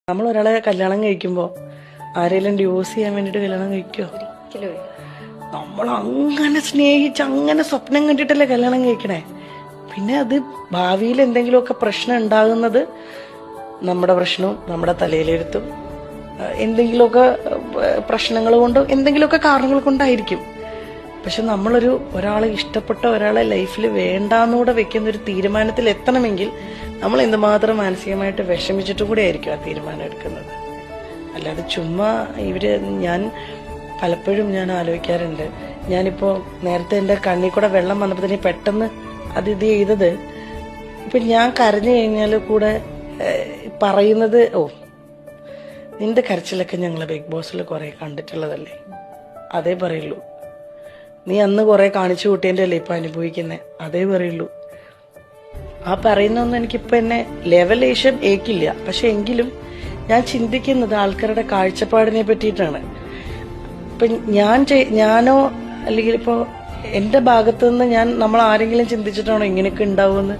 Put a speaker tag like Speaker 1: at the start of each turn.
Speaker 1: നമ്മൾ ഒരാളെ കല്യാണം കഴിക്കുമ്പോൾ ആരെങ്കിലും ഡിവോഴ്സ് ചെയ്യാൻ വേണ്ടിട്ട് കല്യാണം കഴിക്കുമോ? നമ്മൾ അങ്ങനെ സ്നേഹിച്ച് അങ്ങനെ സ്വപ്നം കണ്ടിട്ടല്ലേ കല്യാണം കഴിക്കണേ. പിന്നെ അത് ഭാവിയിൽ എന്തെങ്കിലുമൊക്കെ പ്രശ്നം ഉണ്ടാകുന്നത് നമ്മുടെ പ്രശ്നവും നമ്മുടെ തലയിലെടുത്തും എന്തെങ്കിലുമൊക്കെ പ്രശ്നങ്ങൾ കൊണ്ടോ എന്തെങ്കിലുമൊക്കെ കാരണങ്ങൾ കൊണ്ടായിരിക്കും. പക്ഷെ ഒരാളെ ഇഷ്ടപ്പെട്ട ഒരാളെ ലൈഫിൽ വേണ്ടാന്നൂടെ വെക്കുന്ന ഒരു തീരുമാനത്തിൽ എത്തണമെങ്കിൽ നമ്മൾ എന്തുമാത്രം മാനസികമായിട്ട് വിഷമിച്ചിട്ടും കൂടെ ആയിരിക്കും ആ തീരുമാനം എടുക്കുന്നത്. അല്ലാതെ ചുമ്മാ ഞാൻ പലപ്പോഴും ആലോചിക്കാറുണ്ട്. ഞാനിപ്പോ നേരത്തെ എന്റെ കണ്ണിൽ കൂടെ വെള്ളം വന്നപ്പോ തന്നെ പെട്ടെന്ന് ഇത് ചെയ്തത്, ഇപ്പൊ ഞാൻ കരഞ്ഞു കഴിഞ്ഞാൽ കൂടെ പറയുന്നത്, നിന്റെ കരച്ചിലൊക്കെ ഞങ്ങള് ബിഗ് ബോസിൽ കുറെ കണ്ടിട്ടുള്ളതല്ലേ, അതേ പറയുള്ളൂ. നീ അന്ന് കുറെ കാണിച്ചു കൂട്ടിയതിന്റെ അല്ലേ ഇപ്പൊ അനുഭവിക്കുന്നേ, അതേ പറയുള്ളൂ. ആ പറയുന്നൊന്നും എനിക്കിപ്പോ എന്നെ ലെവലേഷൻ ഏക്കില്ല. പക്ഷെ എങ്കിലും ഞാൻ ചിന്തിക്കുന്നത് ആൾക്കാരുടെ കാഴ്ചപ്പാടിനെ പറ്റിയിട്ടാണ്. ഇപ്പൊ ഞാനോ അല്ലെങ്കിൽ ഇപ്പോ എന്റെ ഭാഗത്തുനിന്ന് നമ്മൾ ആരെങ്കിലും ചിന്തിച്ചിട്ടാണോ ഇങ്ങനെയൊക്കെ ഉണ്ടാവുമെന്ന്?